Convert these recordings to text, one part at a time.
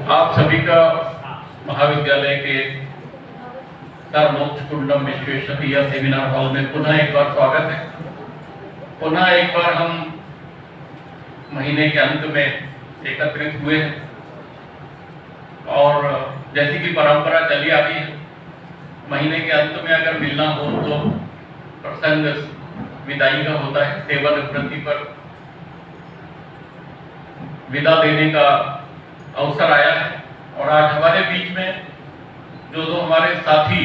आप सभी का महाविद्यालय के सर्वोच्च कुंडम विश्वेश्वरैया सेमिनार हॉल में पुनः एक बार स्वागत है। पुनः एक बार हम महीने के अंत में एकत्रित हुए हैं और जैसी कि परंपरा चली आ रही है, महीने के अंत में अगर मिलना हो तो प्रसंग विदाई का होता है। सेवानिवृत्ति पर विदा देने का अवसर आया है और आज हमारे बीच में जो दो हमारे साथी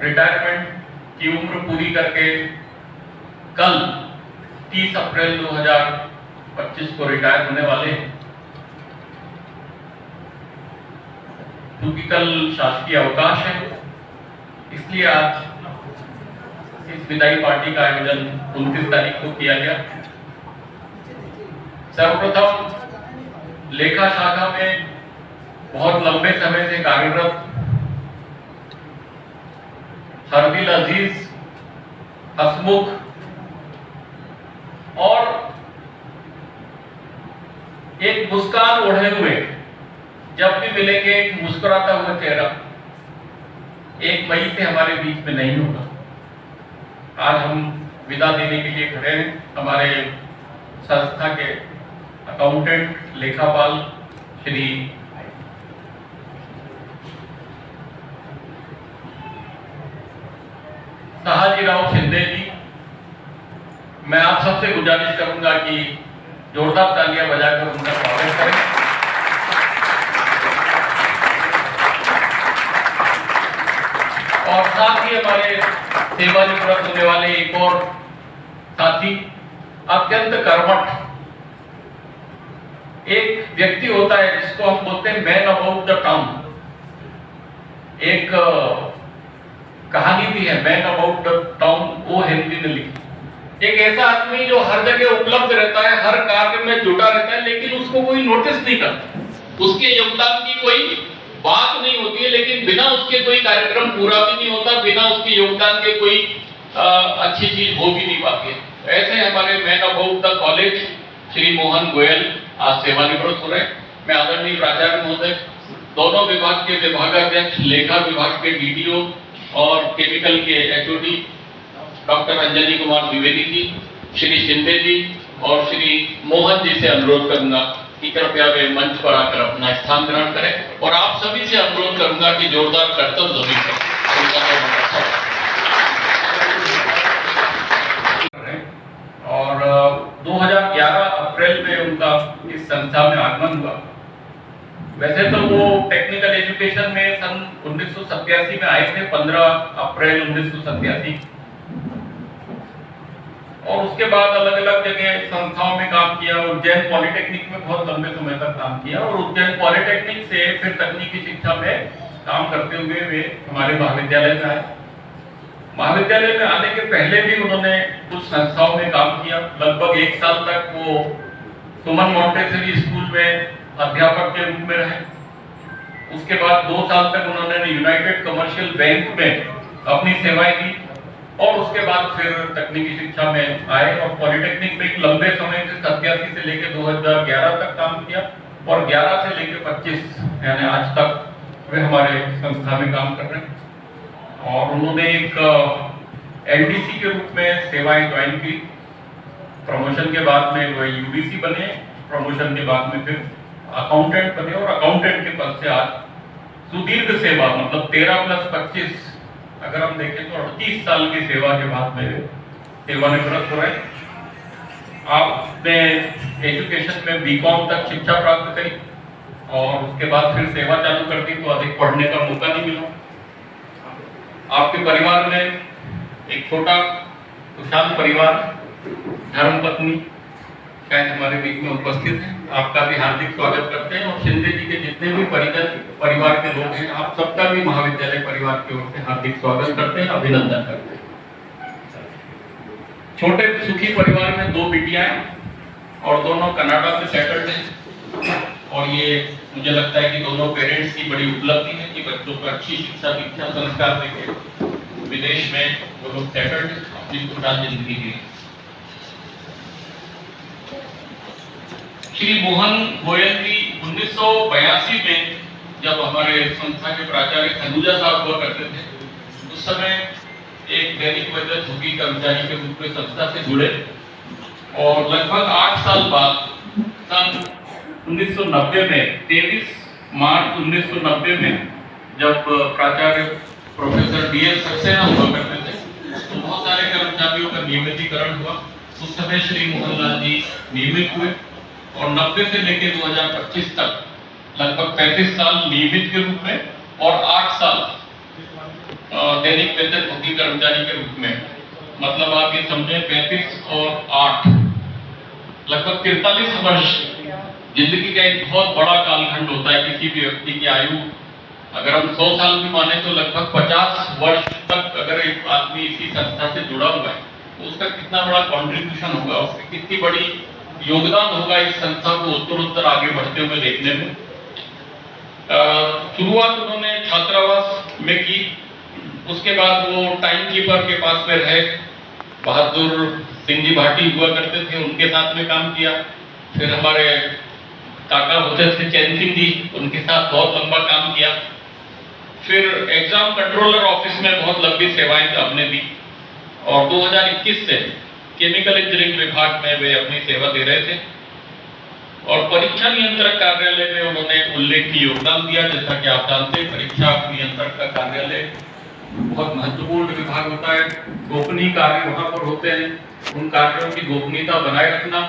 रिटायरमेंट की उम्र पूरी करके कल 30 अप्रैल 2025 को रिटायर होने वाले हैं, क्योंकि कल शासकीय अवकाश है, इसलिए आज इस विदाई पार्टी का आयोजन 29 तारीख को किया गया। सर्वप्रथम लेखा शाखा में बहुत लंबे समय से कार्यरत हरदिल अजीज, हसमुख और एक मुस्कान ओढ़े हुए, जब भी मिलेंगे एक मुस्कुराता हुआ चेहरा 1 मई से हमारे बीच में नहीं होगा। आज हम विदा देने के लिए खड़े हैं। हमारे संस्था के अकाउंटेंट लेखापाल श्री सहाजीराव शिंदे जी, मैं आप सबसे गुजारिश करूंगा कि जोरदार तालियां बजाकर उनका स्वागत करें। और साथ ही हमारे सेवानिवृत्त होने वाले एक और साथी, अत्यंत कर्मठ एक व्यक्ति होता है जिसको हम बोलते हैं मैन अबाउट द टाउन। एक कहानी भी है man about the town, O Henry ने लिखी। एक ऐसा आदमी जो हर जगह उपलब्ध रहता है, हर कार्य में जुटा रहता है, लेकिन उसको कोई नोटिस नहीं करता, उसके योगदान की कोई बात नहीं होती है, लेकिन बिना उसके कोई कार्यक्रम पूरा भी नहीं होता, बिना उसके योगदान के कोई अच्छी चीज हो भी नहीं पाती है। ऐसे हमारे man about the college Shri Mohan Goyal आज सेवानिवृत्त हो रहे हैं। मैं आदरणीय प्राचार्य महोदय, दोनों विभाग के विभागाध्यक्ष, लेखा विभाग के डीडीओ और केमिकल के एचओडी डॉक्टर अंजलि कुमार द्विवेदी जी, श्री शिंदे जी और श्री मोहन जी से अनुरोध करूंगा कि कृपया वे मंच पर आकर अपना स्थान ग्रहण करें और आप सभी से अनुरोध करूंगा कि जोरदार करतब ध्वनि करें। और 2011 अप्रैल में उनका इस संस्था में आगमन हुआ। वैसे तो वो टेक्निकल एजुकेशन में सन 1987 में आए थे, 15 अप्रैल 1987, और उसके बाद अलग अलग जगह संस्थाओं में काम किया। उज्जैन पॉलिटेक्निक में बहुत लंबे समय तक काम किया और उज्जैन पॉलिटेक्निक से फिर तकनीकी शिक्षा में काम करते हुए वे हमारे महाविद्यालय में आए। महाविद्यालय में आने के पहले भी उन्होंने कुछ संस्थाओं में काम किया। लगभग 1 साल तक वो सुमन मॉन्टेसरी स्कूल में अध्यापक के रूप में रहे। उसके बाद 2 साल तक उन्होंने यूनाइटेड कमर्शियल बैंक में अपनी सेवाएं दी और उसके बाद फिर तकनीकी शिक्षा में आए और पॉलिटेक्निक में एक लंबे समय से 87 से लेकर 2011 तक काम किया और 11 से लेकर 25 यानी आज तक वे हमारे संस्था में काम कर रहे हैं। और उन्होंने एक एलडीसी के रूप में सेवाएं ज्वाइन की। प्रमोशन के बाद में वो यूडीसी बने, प्रमोशन के बाद में फिर अकाउंटेंट बने और अकाउंटेंट के पद से आज सुदीर्घ सेवा, मतलब 13 + 25 अगर हम देखें तो 38 साल की सेवा के बाद में सेवानिवृत्त हो रहे हैं। आपने एजुकेशन में बीकॉम तक शिक्षा प्राप्त करी और उसके बाद फिर सेवा चालू कर दी, तो अधिक पढ़ने का मौका नहीं मिला। आपके परिवार में एक छोटा सुशांत परिवार, धर्मपत्नी शायद हमारे बीच में उपस्थित है, आपका भी हार्दिक स्वागत करते हैं। और शिंदे जी के जितने भी परिजन परिवार के लोग हैं, आप सबका भी महाविद्यालय परिवार की ओर से हार्दिक स्वागत करते हैं, अभिनंदन करते हैं। छोटे सुखी परिवार में 2 बिटियां हैं और दोनों कनाडा में सेटल्ड हैं और ये मुझे लगता है कि दोनों पेरेंट्स की बड़ी उपलब्धि है कि बच्चों को अच्छी शिक्षा, दीक्षा, संस्कार देके विदेश में वो लोग सेटल्ड हैं। अपनी खुशहाल जिंदगी की। श्री मोहन गोयल जी 1982 में जब हमारे संस्था के प्राचार्य खनूजा साहब हुआ करते थे, उस समय एक दैनिक वेतन भोगी कर्मचारी के रूप में संस्था से जुड़े और लगभग 8 साल बाद सन 1990 में 23 मार्च 1990 में जब प्राचार्य प्रोफेसर डी.एल. सक्सेना हुआ करते थे, तो बहुत सारे कर्मचारियों का नियमितीकरण हुआ। उस समय श्री मोहनलाल जी नियमित हुए और 90 से लेकर 2025 तक लगभग 35 साल नियमित के रूप में और 8 साल दैनिक वेतन भोगी कर्मचारी के रूप में, मतलब आप ये समझें 35 और 8 लगभग 43 वर्ष जिंदगी का एक बहुत बड़ा कालखंड होता है किसी भी व्यक्ति की आयु। अगर हम 100 साल भी माने तो लगभग 50 वर्ष तक अगर एक आदमी इसी संस्था से जुड़ा हुआ है तो उसका कितना बड़ा कंट्रीब्यूशन होगा, उसकी कितनी बड़ी योगदान होगा इस संस्था को उत्तरोत्तर आगे बढ़ते हुए देखने में। शुरुआत उन्होंने छात्रावास में की, उसके बाद वो टाइम कीपर के पास में रहे, बहादुर सिंह जी भाटी हुआ करते थे, उनके साथ में काम किया। फिर हमारे काका होते थे चैन सिंह जी, उनके साथ बहुत लंबा काम किया। फिर एग्जाम कंट्रोलर ऑफिस में बहुत लंबी सेवाएं हमने दी और 2021 से केमिकल इंजीनियरिंग विभाग में वे अपनी सेवा दे रहे थे और परीक्षा नियंत्रक कार्यालय में उन्होंने उल्लेखनीय योगदान दिया। जैसा कि आप जानते हैं, परीक्षा नियंत्रक का कार्यालय बहुत महत्वपूर्ण विभाग होता है, गोपनीय कार्य वहां पर होते हैं, उन कार्यों की गोपनीयता बनाए रखना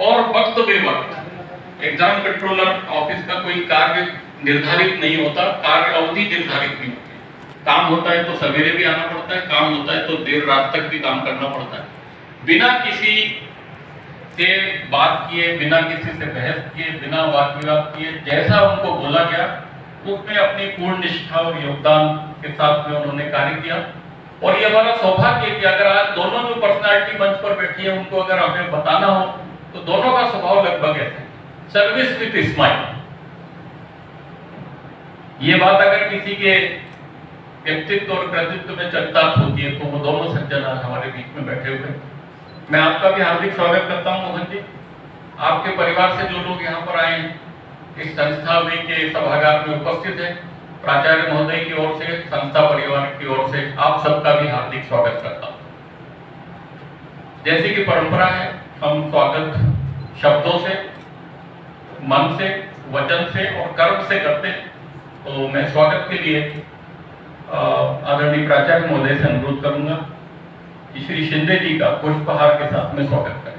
और वक्त बेवक्त एग्जाम कंट्रोलर ऑफिस का कोई कार्य निर्धारित नहीं होता, कार्य अवधि निर्धारित नहीं होती। काम होता है तो सवेरे भी आना पड़ता है, काम होता है तो देर रात तक भी काम करना पड़ता है। बिना किसी से बात किए, बिना किसी से बहस किए, बिना वाद विवाद किए, जैसा उनको बोला गया उसमें अपनी पूर्ण निष्ठा और योगदान के साथ में उन्होंने कार्य किया। और ये हमारा सौभाग्य है कि अगर आज दोनों जो पर्सनालिटी मंच पर बैठी है उनको अगर हमें बताना हो तो दोनों का स्वभाव लगभग ऐसा है, सर्विस विद स्माइल। ये बात अगर किसी के व्यक्तित्व और कृतित्व में चरितार्थ होती है तो वो दोनों सज्जन हमारे बीच में बैठे हुए। मैं आपका भी हार्दिक स्वागत करता हूं मोहन जी, आपके परिवार से जो लोग यहाँ पर आए हैं, इस संस्था में के सभागार में उपस्थित है, प्राचार्य महोदय की ओर से, संस्था परिवार की ओर से आप सबका भी हार्दिक स्वागत करता हूं। जैसी कि परंपरा है, हम स्वागत शब्दों से, मन से, वचन से और कर्म से करते हैं। तो मैं स्वागत के लिए आदरणीय प्राचार्य महोदय से अनुरोध करूंगा कि श्री शिंदे जी का पुष्पहार के साथ में स्वागत करें।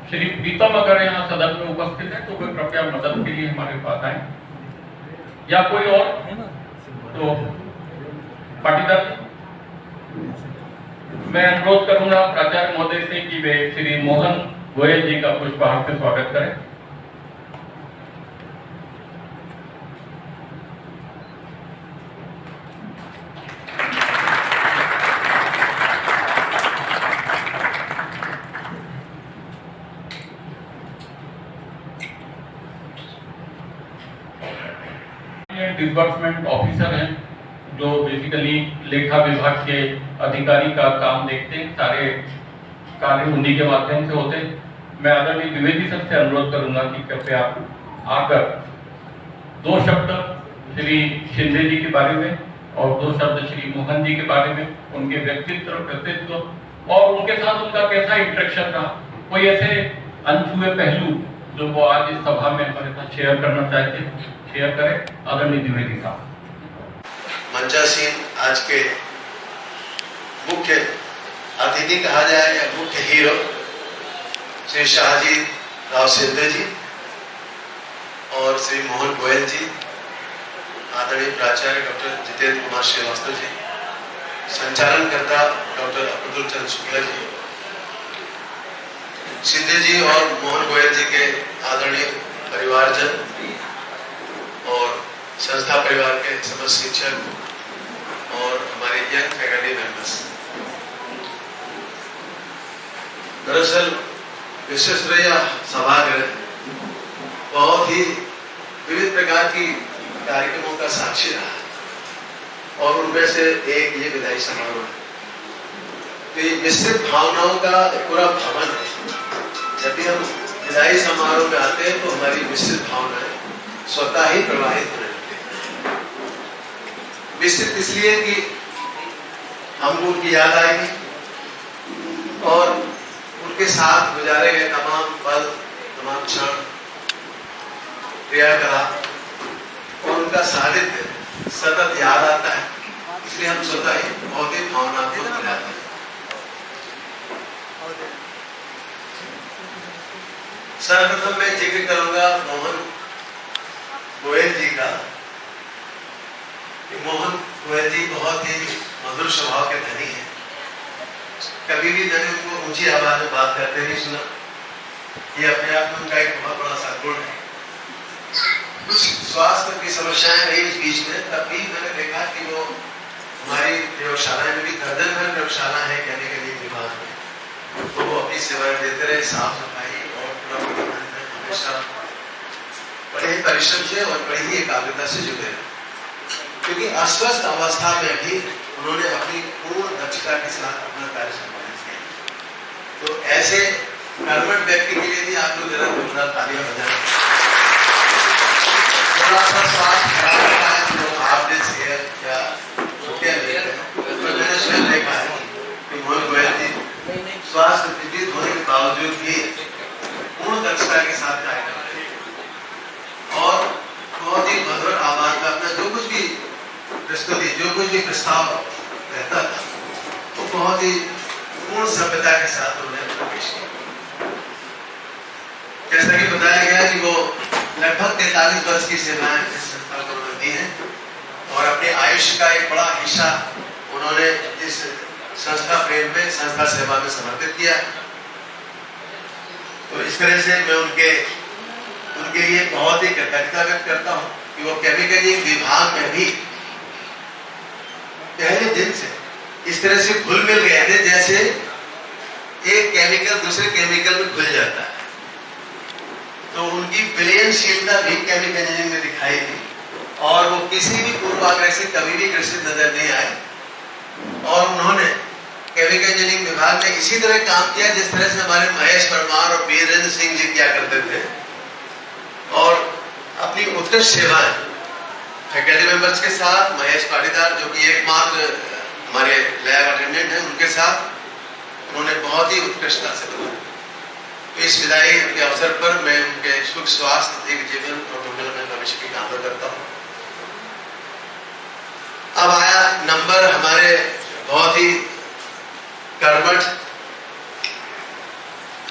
श्री प्रीतम अगर यहाँ सदन में उपस्थित है तो वे कृपया मदद के लिए हमारे पास आए, या कोई और तो पाटीदार। मैं अनुरोध करूंगा प्राचार्य महोदय से कि वे श्री मोहन गोयल जी का पुष्पहार से स्वागत करें। डिसबर्समेंट ऑफिसर हैं जो बेसिकली लेखा विभाग के अधिकारी का काम देखते हैं, सारे कार्य उन्हीं के माध्यम से होते हैं। मैं आदरणीय द्विवेदी सर से अनुरोध करूंगा कि कृपया आकर 2 शब्द श्री शिंदे जी के बारे में और 2 शब्द श्री मोहन जी के बारे में, उनके व्यक्तित्व, कृतित्व और उनके साथ उनका कैसा इंटरेक्शन रहा, कोई ऐसे अनछुए पहलू जो वो आज इस सभा में हमारे साथ शेयर करना चाहते हैं, शेयर करें। आदरणीय द्विवेदी साहब। मंचासीन आज के मुख्य अतिथि कहा जाए या मुख्य हीरो श्री शाहजी राव शिंदे जी और श्री मोहन गोयल जी, आदरणीय प्राचार्य डॉक्टर जितेंद्र कुमार श्रीवास्तव जी, संचालनकर्ता डॉक्टर अब्दुल चंद शुक्ला जी, शिंदे जी और मोहन गोयल जी के आदरणीय परिवारजन और संस्था परिवार के समस्त शिक्षक और हमारे यंग फैकल्टी मेंबर्स, दरअसल विश्वेश्वरैया सभागृह बहुत ही विविध प्रकार की कार्यक्रमों का साक्षी रहा और उनमें से एक ये विदाई समारोह है। तो ये मिश्रित भावनाओं का पूरा भवन है। जब भी हम विदाई समारोह में आते हैं तो हमारी मिश्रित भावनाएं स्वतः ही प्रवाहित होने लगती हैं। मिश्रित इसलिए कि हमको उनकी याद आएगी और उनके साथ गुजारे गए तमाम पल, तमाम क्षण, क्रियाकलाप और उनका सानिध्य सतत याद आता है। इसलिए हम स्वतः ही बहुत ही भावनात्मक हो जाते हैं। सर्वप्रथम मैं जिक्र करूंगा मोहन गोयल जी का। मोहन गोयल जी बहुत ही मधुर स्वभाव के धनी हैं। कभी भी मैंने उनको ऊंची आवाज में बात करते नहीं सुना। ये अपने आप में उनका एक बहुत बड़ा सद्गुण है। कुछ स्वास्थ्य की समस्याएं रही इस बीच में, तब भी मैंने देखा कि वो हमारी प्रयोगशाला में भी दर्जन भर प्रयोगशाला है केमिकल विभाग में, तो वो अपनी सेवाएं देते रहे, साफ सफाई और पूरा हमेशा बड़े ही परिश्रम से और बड़ी ही एकाग्रता से जुड़े रहे। क्योंकि अस्वस्थ अवस्था में भी उन्होंने अपनी पूर्ण दक्षता के साथ अपना कार्य संपादित किया। तो ऐसे कर्मठ व्यक्ति के लिए भी आप लोग जरा जोरदार तालियां बजाएं। थोड़ा सा स्वास्थ्य खराब होता है तो आपने सेहत या क्या मैंने स्वयं देखा है कि मोहन गोयल जी स्वास्थ्य विदित होने के बावजूद भी पूर्ण दक्षता के साथ कार्य कर रहे हैं और बहुत ही मधुर आवाज में अपना जो कुछ भी प्रस्तुति, जो कुछ भी प्रस्ताव रहता था वो बहुत ही पूर्ण सभ्यता के साथ उन्होंने पेश किया। जैसा कि बताया गया कि वो लगभग 43 वर्ष की सेवाएं इस संस्था को उन्होंने दी हैं और अपने आयुष्य का एक बड़ा हिस्सा उन्होंने इस संस्था प्रेम में, संस्था सेवा में समर्पित किया। तो इस तरह से मैं उनके लिए बहुत ही कृतज्ञता व्यक्त करता हूँ कि वो केमिकल विभाग में भी पहले दिन से इस तरह से घुल मिल गए थे जैसे एक केमिकल दूसरे केमिकल में घुल जाता है। तो उनकी विलयनशीलता भी केमिकल इंजीनियरिंग में दिखाई दी और वो किसी भी पूर्वाग्रह से कभी भी ग्रसित नजर नहीं आए और उन्होंने केमिकल इंजीनियरिंग विभाग में इसी तरह काम किया जिस तरह से हमारे महेश परमार और वीरेंद्र सिंह जी क्या करते थे और अपनी उत्कृष्ट सेवाएं फैकल्टी मेंबर्स के साथ, महेश पाटीदार जो कि एकमात्र हमारे लैब अटेंडेंट हैं, उनके साथ उन्होंने बहुत ही उत्कृष्टता से बताया। तो इस विदाई के अवसर पर मैं उनके सुख स्वास्थ्य, दीर्घ जीवन और मंगल में भविष्य की कामना करता हूँ। अब आया नंबर हमारे बहुत ही कर्मठ,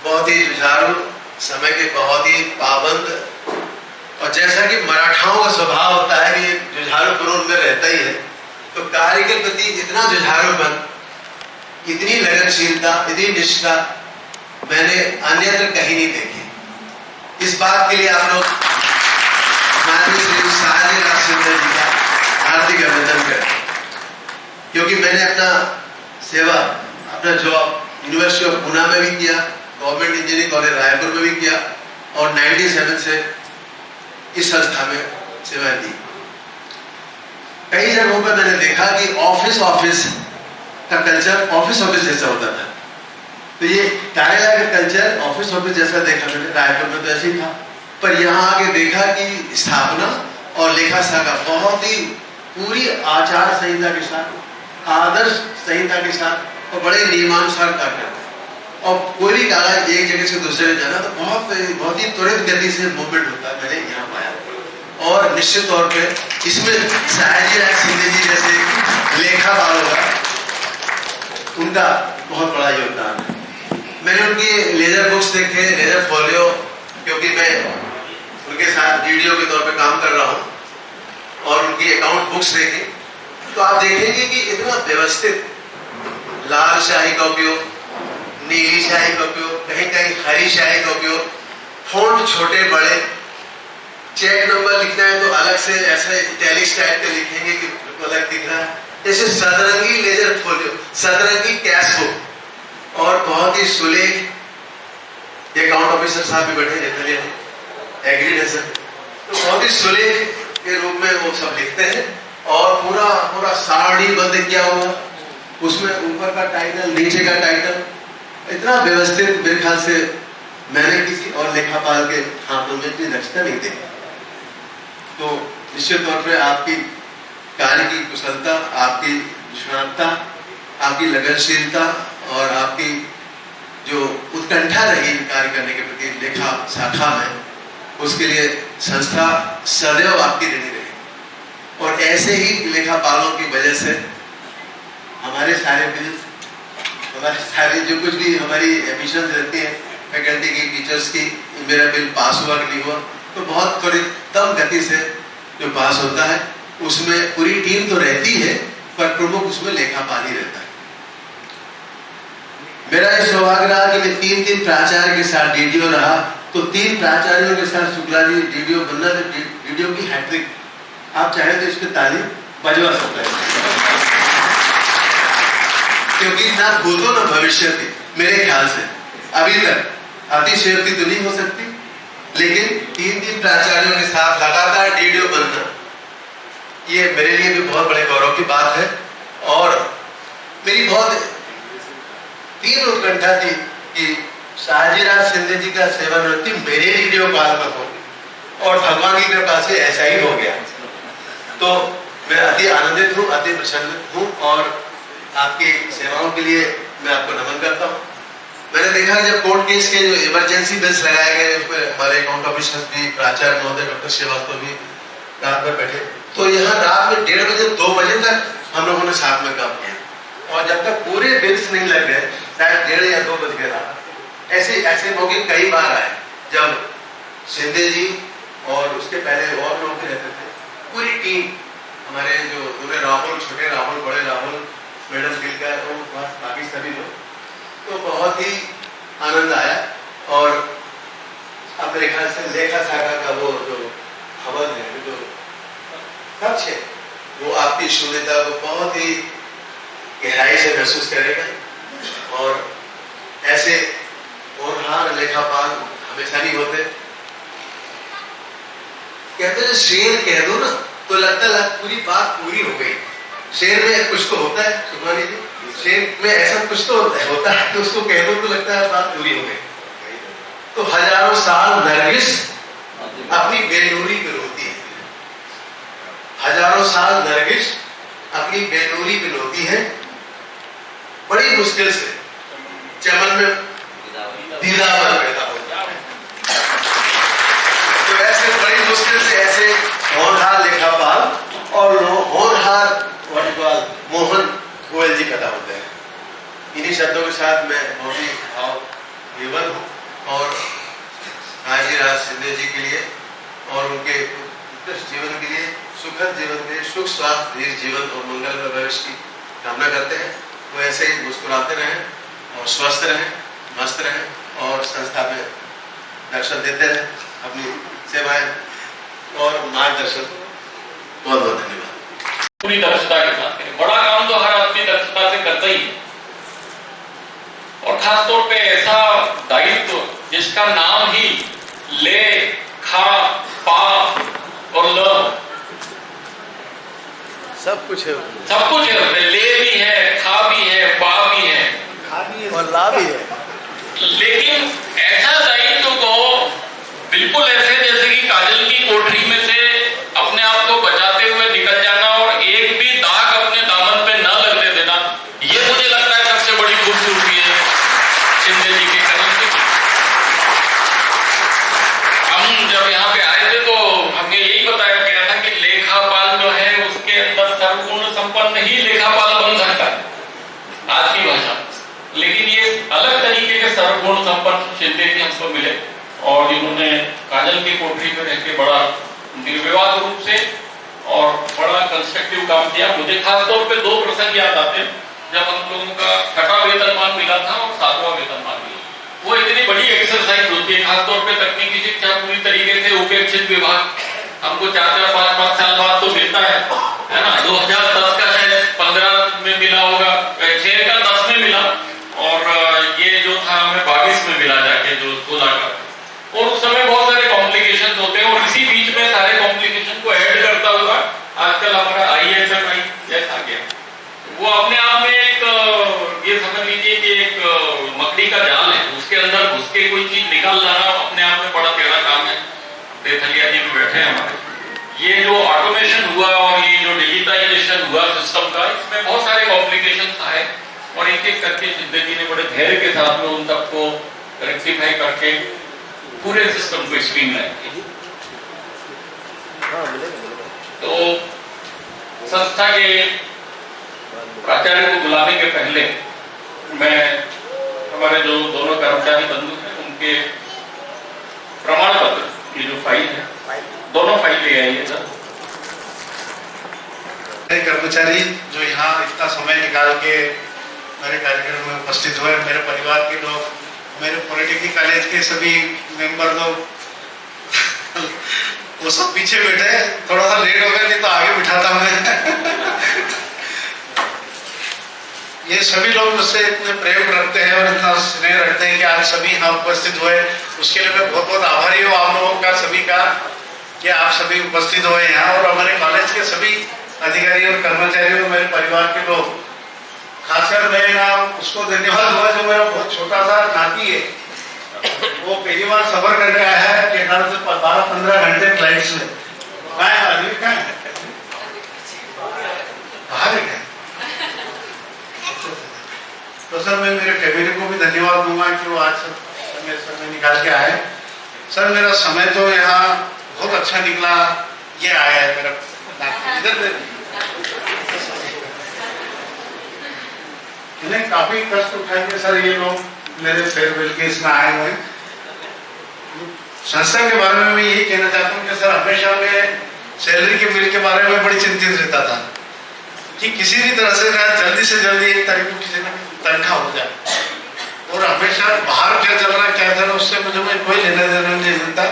बहुत ही जुझारू, समय के बहुत ही पाबंद और जैसा कि मराठाओं का स्वभाव होता है कि जुझारू गुण उनमें रहता ही है, तो कार्य के प्रति इतना जुझारूपन, इतनी लगनशीलता, इतनी निष्ठा मैंने अन्यत्र कहीं नहीं देखी। इस बात के लिए आप लोग माननीय श्री शाहजी राव सिंधिया जी का हार्दिक अभिनंदन करें, क्योंकि मैंने अपना सेवा, अपना जॉब यूनिवर्सिटी ऑफ पुणे में भी किया, गवर्नमेंट इंजीनियरिंग कॉलेज रायपुर में भी किया और 97 से इस संस्था में सेवा दी। कई जगहों पर मैंने देखा कि ऑफिस का कल्चर ऑफिस जैसा होता था। तो ये कार्यालय का कल्चर ऑफिस जैसा देखा मैंने, रायपुर में तो ऐसे ही था, पर यहाँ आके देखा कि स्थापना और लेखा शाखा बहुत ही पूरी आचार संहिता के साथ, आदर्श संहिता के साथ और बड़े नियमानुसार कार्य करते हैं और कोई भी कागज एक जगह से दूसरे में जाना तो बहुत ही त्वरित गति से मूवमेंट होता है, मैंने यहाँ पाया। और निश्चित तौर पे इसमें शाहजी राव सिंधिया जी जैसे लेखा वालों का उनका बहुत बड़ा योगदान है। मैंने उनकी लेजर बुक्स देखे, लेजर फोलियो, क्योंकि मैं उनके साथ वीडियो के तौर पे काम कर रहा हूँ, और उनकी अकाउंट बुक्स देखी तो आप देखेंगे कि इतना व्यवस्थित, लाल शाही का उपयोग, नीली शाही का उपयोग, कहीं कहीं हरी शाही का उपयोग, फॉन्ट छोटे बड़े, चेक नंबर लिखना है तो अलग से ऐसे इटैलिक्स टाइप के लिखेंगे कि अलग दिख रहा है, जैसे सतरंगी लेजर फोलियो, सतरंगी कैश बुक और बहुत ही सुलेख ऑफिसर साहब भी बैठे हैं, एग्रीड है सर। तो बहुत ही सुलेख के रूप में वो सब लिखते हैं और पूरा पूरा सारणीबद्ध किया हुआ, उसमें ऊपर का टाइटल नीचे का टाइटल इतना व्यवस्थित मेरे ख्याल से मैंने किसी और लेखापाल के हाथों में इतनी दक्षता नहीं देखी। तो निश्चित तौर पे आपकी कार्य की कुशलता, आपकी निष्णातता, आपकी लगनशीलता और आपकी जो उत्कंठा रही कार्य करने के प्रति लेखा शाखा में, उसके लिए संस्था सदैव आपकी ऋणी रही। और ऐसे ही लेखापालों की वजह से हमारे सारे बिल, हमारे सारे जो कुछ भी हमारी एमिशन रहती है फैकल्टी की, टीचर्स की, मेरा बिल पास हुआ कि नहीं हुआ, तो बहुत त्वरितम गति से जो पास होता है उसमें पूरी टीम तो रहती है, पर प्रमुख उसमें लेखापाल ही रहता है। मेरा ये सौभाग्य रहा कि मैं 3 प्राचार्य के साथ डीडीओ रहा, तो 3 प्राचार्यों के साथ शुक्ला जी डीडीओ बनना, तो डीडीओ की हैट्रिक। आप चाहे तो इस पे ताली बजवा सकते हैं, क्योंकि ना भूतो ना भविष्य थी मेरे ख्याल से। अभी तक अतिशयोक्ति तो नहीं हो सकती, लेकिन 3 प्राचार्यों के साथ लगातार डीडीओ बनना, ये मेरे लिए भी बहुत बड़े गौरव की बात है। और मेरी बहुत तीव्र उत्कंठा थी कि शाहजीराज शिंदे जी का सेवानिवृत्ति मेरे डीडीओ काल में हो, और भगवान की कृपा से ऐसा ही हो गया। तो मैं अति आनंदित हूँ, अति प्रसन्नित हूँ, और आपकी सेवाओं के लिए मैं आपको नमन करता हूँ। मैंने देखा जब कोर्ट केस के जो इमरजेंसी बिल्स लगाए गए, उसमें हमारे अकाउंट ऑफिसर भी, प्राचार्य महोदय डॉक्टर श्रीवास्तव भी रात में बैठे, तो यहाँ रात में 1:30 बजे 2 बजे तक हम लोगों ने साथ में काम किया, और जब तक पूरे बिल्स नहीं लग गए, शायद 1:30 या 2 बज गए रात। ऐसे मौके कई बार आए जब शिंदे जी और उसके पहले और लोग भी रहते थे, पूरी टीम, हमारे जो राहुल, छोटे राहुल, बड़े राहुल, मैडम गिलकर और बाकी सभी लोग, तो बहुत ही आनंद आया। और अब मेरे ख्याल से लेखा शाखा का वो जो हवन है, जो कक्ष है, वो आपकी शून्यता को बहुत ही गहराई से महसूस करेगा। और ऐसे होनहार लेखापाल हमेशा नहीं होते। कहते हैं शेर कह दो ना तो लगता है पूरी बात पूरी हो गई। शेर में कुछ तो होता है, सुभानी जी, शेर में ऐसा कुछ तो होता है तो उसको कह दो तो लगता है बात पूरी हो गई। तो हजारों साल नरगिस अपनी बेनूरी पे रोती है, हजारों साल नरगिस अपनी बेनूरी पे रोती है, बड़ी मुश्किल से चमन में दीदार पैदा होता है। तो ऐसे बड़ी मुश्किल से ऐसे होनहार लेखापाल और होनहार मोहन गोयल जी पैदा होते हैं। इन्हीं शब्दों के साथ मैं बहुत ही भावविभोर हूँ और शाहजीराज शिंदे जी के लिए और उनके उत्कृष्ट जीवन के लिए, सुखद जीवन के लिए, सुख स्वास्थ्य दीर्घ जीवन और मंगल भविष्य की कामना करते हैं। वो ऐसे ही मुस्कुराते रहें और स्वस्थ रहें, मस्त रहें और संस्था में दर्शन देते रहें, अपनी सेवाएं और मार्गदर्शन। बहुत बहुत धन्यवाद। पूरी दक्षता के साथ करें। बड़ा काम तो हर आदमी दक्षता से करता ही है, और खासतौर पे ऐसा दायित्व जिसका नाम ही ले, खा, पा और ल सब कुछ है, सब कुछ है। ले भी है, खा भी है, पा भी है, और ला भी है। लेकिन ऐसा दायित्व को बिल्कुल ऐसे जैसे कि काजल की कोठरी में से अपने आप को बचाते हुए निकल जाना और एक भी दाग अपने दामन पे न लगने देना, ये मुझे लगता है सबसे बड़ी खूबसूरती है शिंदे जी के कदम से। हम जब यहाँ पे आए थे तो हमें यही बताया गया था कि लेखापाल जो है उसके अंदर सर्वगुण संपन्न ही लेखापाल बन सकता है आज की भाषा। लेकिन ये अलग तरीके के सर्वगुण संपन्न शिंदे जी हमको मिले, और इन्होंने काजल की कोठरी में रहकर बड़ा निर्विवाद रूप से और बड़ा कंस्ट्रक्टिव काम किया। मुझे खासतौर पे 2 प्रसंग याद आते हैं जब हम लोगों का 6वां वेतनमान मिला था और 7वां वेतनमान मिला। वो इतनी बड़ी एक्सरसाइज होती है, खासतौर पे तकनीकी शिक्षा पूरी तरीके से उपेक्षित विभाग, हमको 4-4, 5-5 साल बाद तो मिलता है ना। 2010 का शायद 15 में मिला होगा, 6 का 10 में मिला, और ये जो था हमें 22 में मिला जाके, जो 16 का। और उस समय बहुत सारे कॉम्प्लिकेशन होते हैं, और इसी बीच में सारे कॉम्प्लिकेशन को ऐड करता हुआ आजकल हमारा ISMIS आ गया। वो अपने आप में एक ये समझ लीजिए कि एक मकड़ी का जाल है, उसके अंदर घुस के कोई चीज निकाल लाना अपने आप में बड़ा टेढ़ा काम है। देथलिया जी भी बैठे हैं हमारे। ये जो ऑटोमेशन हुआ और ये जो डिजिटाइजेशन हुआ सिस्टम का, इसमें बहुत सारे कॉम्प्लिकेशन आए, और एक एक करके शिंदे जी ने बड़े धैर्य के साथ में उन सबको रेक्टिफाई करके पूरे सिस्टम को स्ट्रीमलाइन किया। तो संस्था के प्राचार्य को बुलाने के पहले मैं हमारे जो दोनों कर्मचारी बंधु हैं उनके प्रमाण पत्र की जो फाइल है, दोनों फाइल ले आइए सर। कर्मचारी जो यहाँ इतना समय निकाल के मेरे कार्यक्रम में उपस्थित हुए, मेरे परिवार के लोग, मेरे पॉलिटेक्निक कॉलेज के सभी मेंबर लोग, वो सब पीछे बैठे। थोड़ा सा लेट हो गया, नहीं तो आगे बिठाता मैं। ये सभी लोग मुझसे इतने प्रेम रखते हैं और इतना स्नेह रखते हैं कि आज सभी यहाँ उपस्थित हुए, उसके लिए मैं बहुत बहुत आभारी हूँ आप लोगों का सभी का, कि आप सभी उपस्थित हुए यहाँ। और हमारे कॉलेज के सभी अधिकारी और कर्मचारी और मेरे परिवार के लोग, खासकर मैं ना उसको धन्यवाद हुआ जो मेरा बहुत छोटा सा नाती है, वो पहली बार सफर करके आया है केरल से 12-15 घंटे फ्लाइट में। तो सर मैं मेरे फैमिली को भी धन्यवाद दूंगा कि वो आज समय निकाल के आए। सर मेरा समय तो यहाँ बहुत अच्छा निकला। ये आया है मेरा इधर इन्हें काफी कष्ट उठाएंगे सर ये लोग मेरे फेयरवेल के इसमें आए हुए। संस्था के बारे में मैं यही कहना चाहता हूँ कि सर हमेशा मैं सैलरी के बिल के बारे में बड़ी चिंतित रहता था कि किसी भी तरह से जल्दी एक तारीख को किसी का तनख्वाह हो जाए, और हमेशा बाहर क्या चल रहा क्या चल रहा उससे मुझे कोई लेना देना नहीं देता।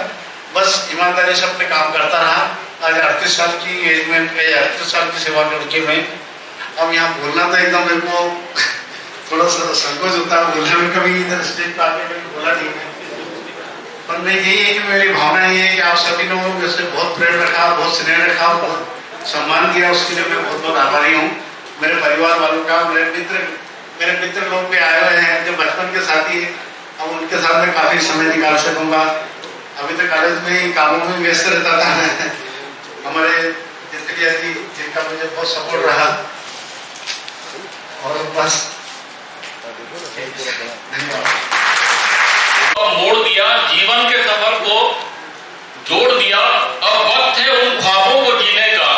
बस ईमानदारी से अपने काम करता रहा। आज 38 साल की एज में 38 साल की सेवा करके मैं अब यहाँ बोलना तो एकदम मेरे को थोड़ा सा संकोच होता है बोलने में, कभी इधर स्टेज पर आके कभी बोला नहीं है। पर मैं यही है कि मेरी भावना ये है कि आप सभी लोगों ने मुझसे बहुत प्रेम रखा, बहुत स्नेह रखा, बहुत सम्मान किया, उसके लिए मैं बहुत बहुत आभारी हूँ। मेरे परिवार वालों का, मेरे मित्र लोग भी आए हुए हैं जो बचपन के साथी हैं, अब उनके साथ में काफी समय निकाल सकूंगा। अभी तो कॉलेज में ही कामों में व्यस्त रहता था। हमारे देथलिया जी जिनका मुझे बहुत सपोर्ट रहा, और बस धन्यवाद। मोड़ दिया, जीवन के सफर को जोड़ दिया। अब वक्त है उन ख्वाबों को जीने का,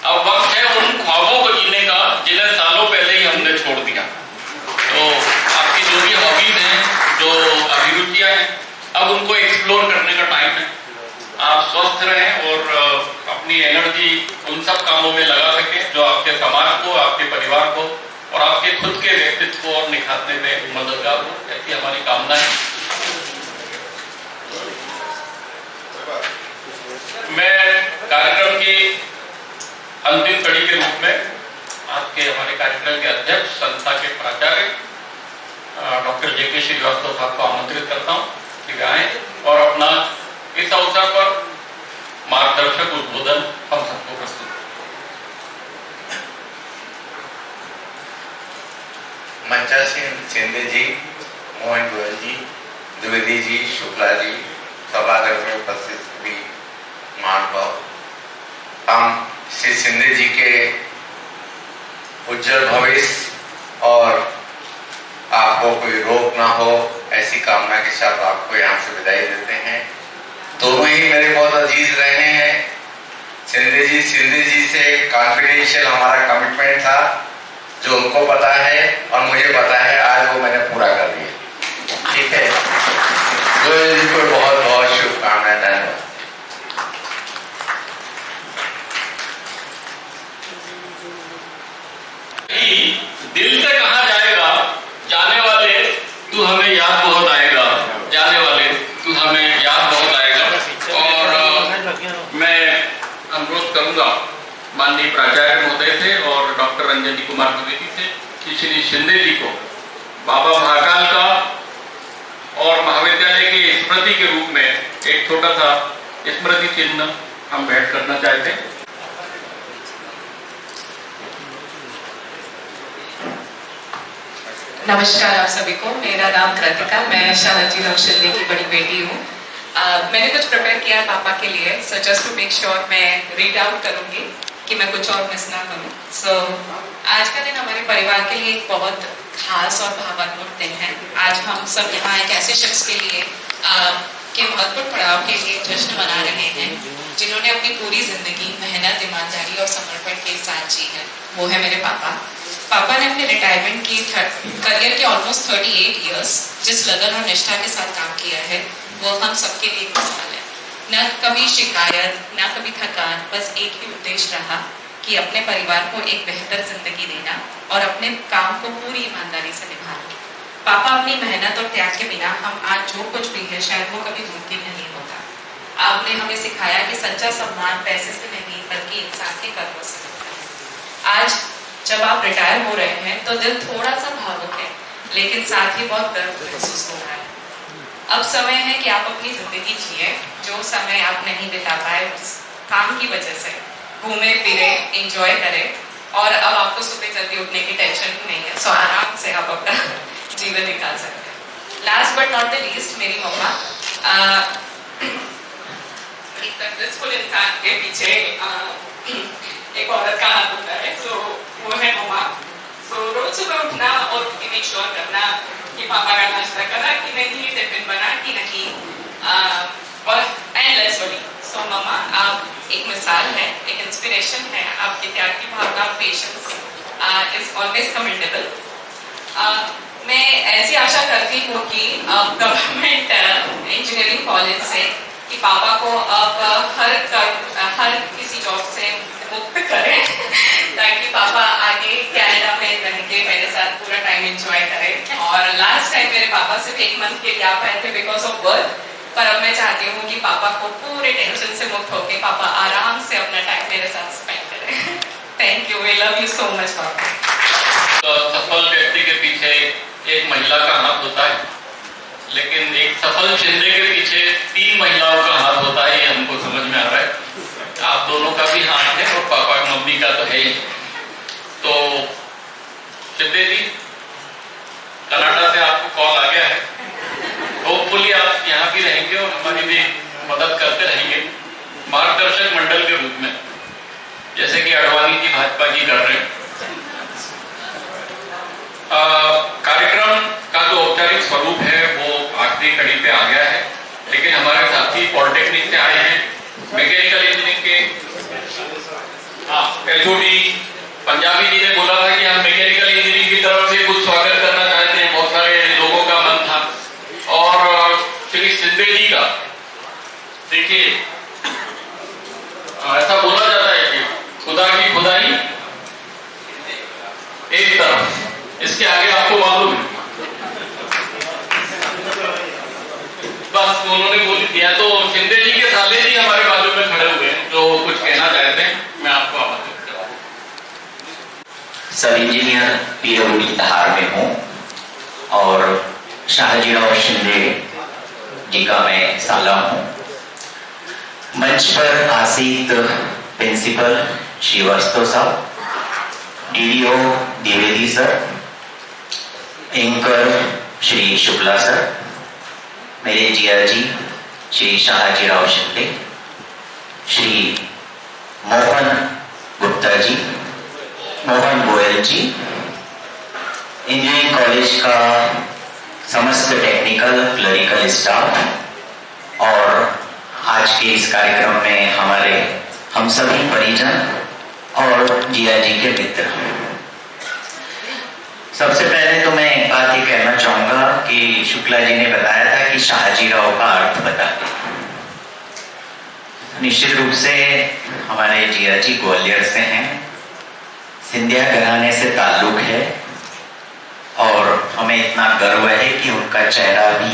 अब वक्त है उन ख्वाबों को जीने का जिन्हें सालों पहले ही हमने छोड़ दिया। तो आपकी जो भी हॉबीज हैं, जो अभिरुचियां हैं, अब उनको एक्सप्लोर करने का टाइम है। आप स्वस्थ रहें और अपनी एनर्जी उन सब कामों में लगा सकें जो आपके समाज को, आपके परिवार को और आपके खुद के व्यक्तित्व को और निखारने में मददगार हो, ऐसी हमारी कामना है। मैं कार्यक्रम की अंतिम कड़ी के रूप में आज के हमारे कार्यक्रम के अध्यक्ष, संस्था के प्राचार्य डॉक्टर JK श्रीवास्तव साहब को आमंत्रित करता हूं कि वे आए और अपना इस अवसर पर मार्गदर्शक उद्बोधन हम सबको प्रस्तुत। मंचा सिंह शिंदे जी, मोहन गोयल जी, द्विवेदी जी, शुक्ला जी, सभागृह में उपस्थित सभी महानुभाव, हम श्री शिंदे जी के उज्जवल भविष्य और आपको कोई रोग ना हो ऐसी कामना के साथ आपको यहाँ से विदाई देते हैं। दोनों ही मेरे बहुत अजीज रहे हैं। शिंदे जी से कॉन्फिडेंशियल हमारा कमिटमेंट था जो उनको पता है और मुझे पता है, आज वो मैंने पूरा कर दिया। ठीक है, गोयल जी को बहुत बहुत शुभकामनाएं। धन्यवाद। दिल से कहा जाएगा, जाने वाले तू हमें याद बहुत आएगा, जाने वाले तू हमें याद बहुत आएगा। और मैं अनुरोध करूंगा माननीय प्राचार्य महोदय से और डॉक्टर रंजनी कुमार द्विवेदी से कि श्री शिंदे जी को बाबा महाकाल का और महाविद्यालय की स्मृति के रूप में एक छोटा सा स्मृति चिन्ह हम भेंट करना चाहते हैं। नमस्कार आप सभी को, मेरा नाम कृतिका, मैं शाहजी राव शिंदे की बड़ी बेटी हूँ। मैंने कुछ प्रिपेयर किया पापा के लिए, so just to make sure मैं रीड आउट करूँगी कि मैं कुछ और मिस ना करूँ। सो आज का दिन हमारे परिवार के लिए एक बहुत खास और भावनात्मक दिन है। आज हम सब यहाँ एक ऐसे शख्स के लिए के महत्वपूर्ण पड़ाव के लिए जश्न मना रहे हैं जिन्होंने अपनी पूरी जिंदगी मेहनत, ईमानदारी और समर्पण के साथ जी है। वो है मेरे पापा। पापा ने अपने रिटायरमेंट की करियर के ऑलमोस्ट 38 इयर्स जिस लगन और निष्ठा के साथ काम किया है वो हम सबके लिए एक मिसाल है। न कभी शिकायत, न कभी थकान, बस एक ही उद्देश्य रहा कि अपने परिवार को एक बेहतर जिंदगी देना और अपने काम को पूरी ईमानदारी से निभाना। पापा अपनी मेहनत और त्याग के बिना हम आज जो कुछ भी है शायद वो कभी मुमकिन नहीं होता। आपने हमें सिखाया कि सच्चा सम्मान पैसे से नहीं बल्कि इंसान के कर्मों से मिलता है। आज जब आप रिटायर हो रहे हैं तो दिल थोड़ा सा भावुक है, लेकिन साथ ही बहुत गर्व महसूस हो रहा है। अब समय है कि आप अपनी जिंदगी जिए जो समय आप नहीं बिता पाए उस काम की वजह से। घूमे फिरे, एंजॉय करें, और अब आपको सुबह जल्दी उठने की टेंशन भी नहीं है, सो आराम से आप अपना जीवन निकाल सकते हैं। Last but not the least, मेरी मम्मा। एक सक्सेसफुल इंसान के पीछे एक औरत का हाथ होता है, सो वो है मम्मा। सो रोज सुबह उठना और मेक श्योर करना कि पापा का नाश्ता करा कि नहीं, टिफिन बना कि नहीं, और एंडलेस वही। सो मम्मा आप एक मिसाल है, एक इंस्पिरेशन है। आपके त्याग की भावना, पेशेंस इज ऑलवेज कमेंडेबल। मैं ऐसी आशा करती हूँ कि गवर्नमेंट इंजीनियरिंग कॉलेज से कि पापा को अब हर किसी जॉब से मुक्त करें ताकि पापा आगे कनाडा में रह के मेरे साथ पूरा टाइम एंजॉय करें। और लास्ट टाइम मेरे पापा सिर्फ 1 मंथ के लिए आ पाए थे बिकॉज ऑफ वर्क, पर अब मैं चाहती हूँ कि पापा को पूरे टेंशन से मुक्त होकर पापा आराम से अपना टाइम मेरे साथ स्पेंड करें। Thank you, we love you so much पापा। तो सफल व्यक्ति के पीछे एक महिला का हाथ होता है, लेकिन एक सफल शिंदे के पीछे 3 महिलाओं का हाथ होता है, ये हमको समझ में आ रहा है। आप दोनों का भी हाथ है और पापा मम्मी का तो है ही। तो शिंदे जी, कनाडा से आपको कॉल आ गया है, होपफुली आप यहाँ भी रहेंगे और हमारी भी मदद करते रहेंगे मार्गदर्शक मंडल के रूप में, जैसे कि अडवाणी जी भाजपा जी कर रहे हैं। कार्यक्रम का जो औपचारिक स्वरूप है वो आखिरी कड़ी पे आ गया है, लेकिन हमारे साथी पॉलिटेक्निक से आए हैं, मैकेनिकल इंजीनियरिंग के एचओडी पंजाबी जी ने बोला था कि हम मैकेनिकल इंजीनियरिंग की तरफ से कुछ स्वागत करना चाहते हैं, बहुत सारे लोगों का मन था। और श्री शिंदे जी का, देखिए ऐसा बोला जाता है कि खुदा की खुदाई एक तरफ, इसके आगे आपको मालूम है, बस उन्होंने बोल दिया। तो शिंदे जी के साले जी हमारे बाजू में खड़े हुए हैं जो कुछ कहना चाहते हैं, मैं आपको आमंत्रित करता हूं। सब इंजीनियर पीडब्ल्यूडी धार में हूँ और शाहजी राव शिंदे जी का मैं साला हूँ। मंच पर आसीत प्रिंसिपल श्रीवास्तव साहब, DDO Dwivedi sir, anchor Shri Shukla sir, मेरे जिया जी श्री शाहजी राव शिंदे, श्री मोहन गुप्ता जी, मोहन गोयल जी, इंजीनियरिंग कॉलेज का समस्त टेक्निकल क्लरिकल स्टाफ और आज के इस कार्यक्रम में हम सभी परिजन और जिया जी के मित्र। सबसे पहले तो मैं एक बात ये कहना चाहूंगा कि शुक्ला जी ने बताया था कि शाहजी राव का अर्थ बता दें। निश्चित रूप से हमारे जिया जी ग्वालियर से हैं, सिंधिया घराने से ताल्लुक है और हमें इतना गर्व है कि उनका चेहरा भी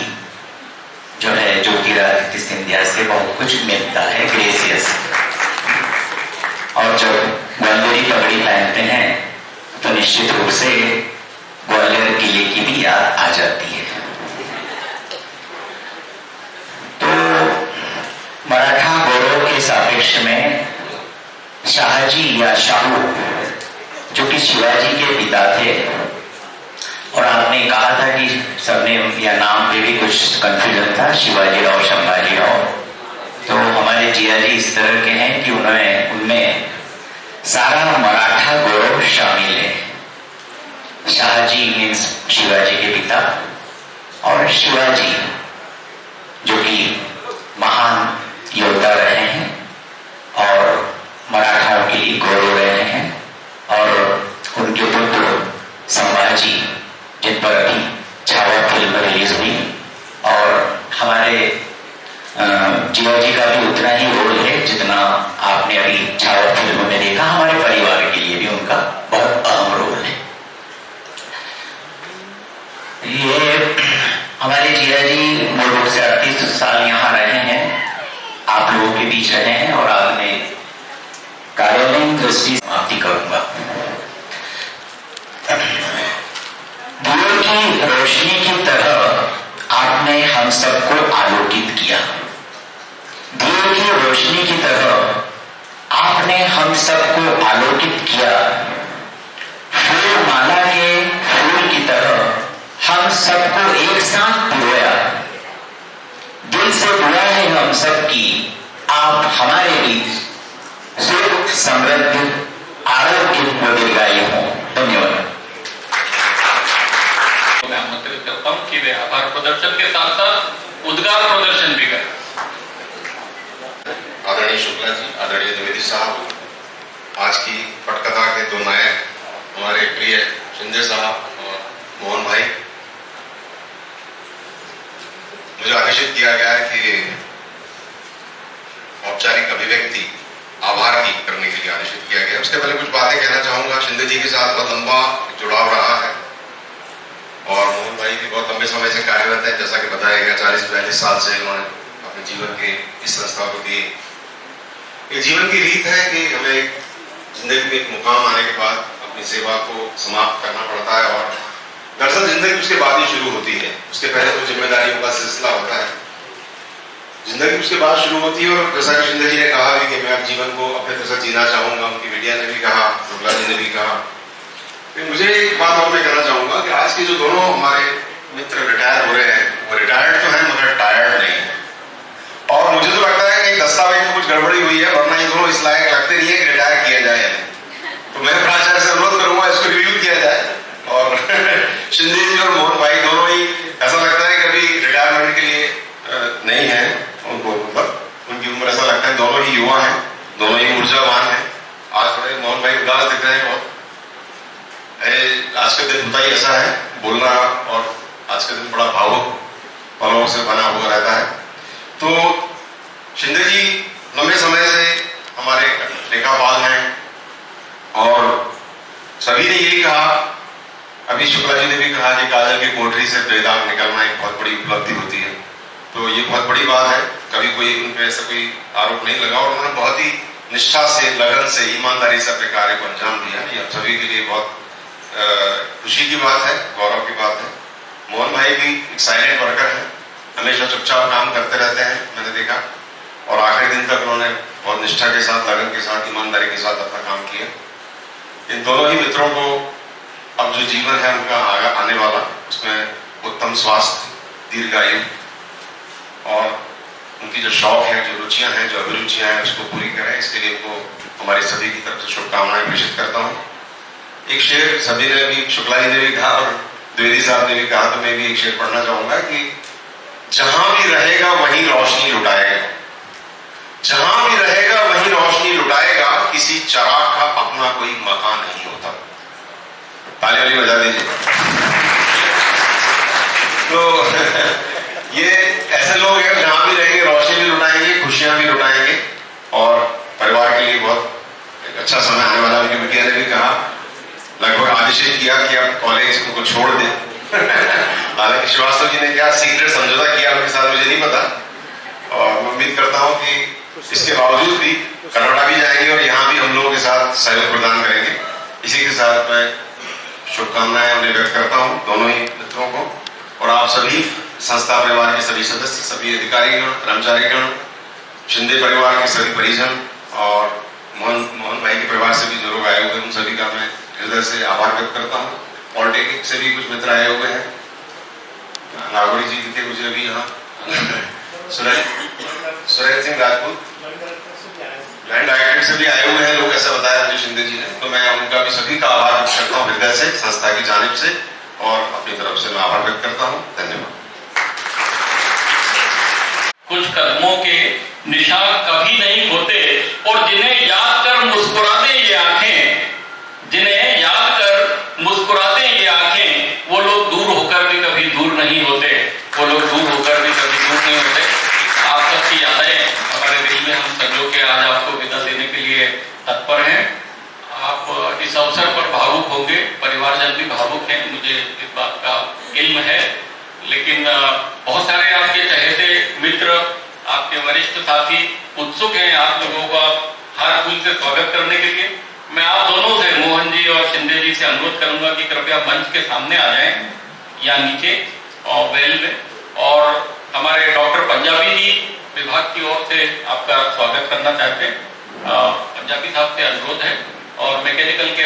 जो है ज्योतिरादित्य सिंधिया से बहुत कुछ मिलता है, ग्रेसियस। और जब ग्वालियरी पगड़ी पहनते हैं तो निश्चित रूप से ग्वालियर किले की भी याद आ जाती है। तो भविष्य में शाहजी या शाहू जो कि शिवाजी के पिता थे, और आपने कहा था कि सबने या नाम पे भी कुछ कंफ्यूजन था, शिवाजी राव संभाजी राव, तो हमारे जिया जी इस तरह के हैं कि उनमें सारा मराठा गौरव शामिल है। शाहजी मीन्स शिवाजी के पिता, और शिवाजी जो कि महान योद्धा रहे हैं और मराठाओं के लिए गौरव रहे हैं, और उनके पुत्र संभाजी जिन पर अभी छावा फिल्म रिलीज हुई, और हमारे जिया जी का भी उतना ही रोल है जितना आपने अभी छावा फिल्म में देखा। हमारे परिवार के लिए भी उनका बहुत अहम रोल है। ये हमारे जिया जी मूल रूप से 38 साल यहाँ रहे हैं, आप लोगों के बीच रहे हैं, और आपने कार्यालयीन दृष्टि समाप्ति करूंगा। दिए की रोशनी की तरह आपने हम सबको आलोकित किया। दिए की रोशनी की तरह आपने हम सबको आलोकित किया। फूल माला के फूल की तरह हम सबको एक साथ पिरोया। दिल से दुआ है हम सबकी, आप हमारे बीच सुख समृद्धि आरोग्य व दीर्घायु हो। धन्यवाद। मैं आमंत्रित करता हूँ कि वे आभार प्रदर्शन के साथ साथ उद्गार प्रदर्शन भी करें। आदरणीय शुक्ला जी, आदरणीय द्विवेदी साहब, आज की पटकथा के दो नायक हमारे प्रिय शिंदे साहब और मोहन भाई, मुझे आदेशित किया गया है कि औपचारिक अभिव्यक्ति आभार की करने के लिए आदेशित किया गया। उसके पहले कुछ बातें कहना चाहूंगा। शिंदे जी के साथ बहुत लंबा जुड़ाव रहा है और मोहन भाई भी बहुत लंबे समय से कार्यरत है। जैसा कि बताया गया 40-42 साल से उन्होंने अपने जीवन के इस संस्था को दिए। एक जीवन की रीत है कि हमें जिंदगी में एक मुकाम आने के बाद अपनी सेवा को समाप्त करना पड़ता है, और दरअसल जिंदगी उसके बाद ही शुरू होती है। उसके पहले तो जिम्मेदारियों का सिलसिला होता है, जिंदगी उसके बाद शुरू होती है। और जैसा कि शिंदे जी ने कहा कि मैं अब जीवन को अपने तरह से जीना चाहूंगा, उनकी मीडिया ने भी कहा, शुक्ला जी ने भी कहा। तो मुझे एक बात और मैं कहना चाहूंगा कि आज के जो दोनों हमारे मित्र रिटायर हो रहे हैं, वो रिटायर्ड तो है मगर टायर्ड नहीं है। और मुझे तो लगता है कि दस्तावेज में कुछ गड़बड़ी हुई है, वरना ये दोनों इस लायक लगते नहीं है कि रिटायर किया जाए। तो मैं प्राचार्य से अनुरोध करूंगा इसको रिव्यू किया जाए। और शिंदे जी और मोहन भाई दोनों ही ऐसा लगता है कि अभी रिटायरमेंट के लिए नहीं है उनको, मतलब उनकी उम्र ऐसा लगता है, दोनों ही युवा हैं, दोनों ही ऊर्जावान हैं। आज थोड़े मोहन भाई उदास दिख रहे हैं बहुत। आज का दिन होता ही ऐसा है, बोलना, और आज का दिन बड़ा भावुक पलों से बना हुआ रहता है। तो शिंदे जी लंबे समय से हमारे लेखापाल हैं, और सभी ने यही कहा, अभी शुक्ला जी ने भी कहा कि काजल की कोठरी से बेदाग निकलना एक बहुत बड़ी उपलब्धि होती है। तो ये बहुत बड़ी बात है। कभी कोई उन पर ऐसा कोई आरोप नहीं लगा, और उन्होंने बहुत ही निष्ठा से, लगन से, ईमानदारी से अपने कार्य को अंजाम दिया। ये हम सभी के लिए बहुत खुशी की बात है, गौरव की बात है। मोहन भाई भी एक साइलेंट वर्कर है, हमेशा चुपचाप काम करते रहते हैं, मैंने देखा, और आखिरी दिन तक उन्होंने बहुत निष्ठा के साथ, लगन के साथ, ईमानदारी के साथ अपना काम किया। इन दोनों ही मित्रों को अब जो जीवन है उनका आने वाला, उसमें उत्तम स्वास्थ्य, दीर्घायु, और उनकी जो शौक है, जो रुचियां हैं, जो अभिरुचियां हैं, उसको पूरी करें। इसके लिए उनको हमारी सभी की तरफ से शुभकामनाएं प्रेषित करता हूँ। एक शेर सभी ने भी, शुक्ला जी ने भी कहा और द्विवेदी साहब ने भी कहा, तो मैं भी एक शेर पढ़ना चाहूंगा कि जहां भी रहेगा वहीं रोशनी लुटाएगा, जहां भी रहेगा वहीं रोशनी लुटाएगा, किसी चराग का अपना कोई मकान नहीं होता। ताली वाली बजा दीजिए। तो ये ऐसे लोग हैं, जहां भी रहेंगे रोशनी भी लुटाएंगे, खुशियां भी लुटाएंगे, और परिवार के लिए बहुत एक अच्छा समय आने वाला। उनकी मीडिया ने भी कहा, लगभग आदेशित किया कि आप कॉलेज को छोड़ दें। हालांकि श्रीवास्तव जी ने क्या सीक्रेट समझौता किया उनके साथ मुझे नहीं पता, और मैं उम्मीद करता हूं कि इसके बावजूद भी कनाडा भी जाएंगे और यहाँ भी हम लोगों के साथ सहयोग प्रदान करेंगे। इसी के साथ मैं शुभकामनाएं उन्हें व्यक्त करता हूँ, दोनों ही मित्रों को, और आप सभी संस्था परिवार के सभी सदस्य, सभी अधिकारीगण, कर्मचारीगण, शिंदे परिवार के सभी परिजन, और मोहन भाई के परिवार से भी जो लोग आए हुए हैं उन सभी का मैं हृदय से आभार व्यक्त करता हूँ। पॉलिटेक्निक से भी कुछ मित्र आए हुए हैं, नागौरी जी थे मुझे अभी यहाँ, सुरेश सिंह राजपूत लैंड डायरेक्टर से भी आए हुए हैं लोग, ऐसा बताया मुझे शिंदे जी ने। तो मैं उनका भी सभी का आभार व्यक्त करता हूँ हृदय से, संस्था की जानिब से, और अपनी तरफ से मैं आभार व्यक्त करता हूँ। धन्यवाद। कुछ कदमों के निशान कभी नहीं होते और जिन्हें याद कर मुस्कुराते ये आंखें, जिन्हें याद कर मुस्कुराते ये आंखें, वो लोग दूर होकर भी कभी दूर नहीं होते, वो लोग दूर होकर भी कभी दूर नहीं होते। आप सबकी यादें हमारे दिल में हम संजो के आज आपको विदा देने के लिए तत्पर हैं। आप इस अवसर पर भावुक होंगे, परिवारजन भी भावुक हैं, मुझे इस बात का इल्म है, लेकिन बहुत सारे आपके चहेते मित्र, आपके वरिष्ठ साथी उत्सुक हैं आप लोगों का हार फूल से स्वागत करने के लिए। मैं आप दोनों से, मोहन जी और शिंदे जी से अनुरोध करूंगा कि कृपया मंच के सामने आ जाएं या नीचे और वेल में, और हमारे डॉक्टर पंजाबी जी विभाग की ओर से आपका स्वागत करना चाहते हैं। पंजाबी साहब से अनुरोध है, और मैकेनिकल के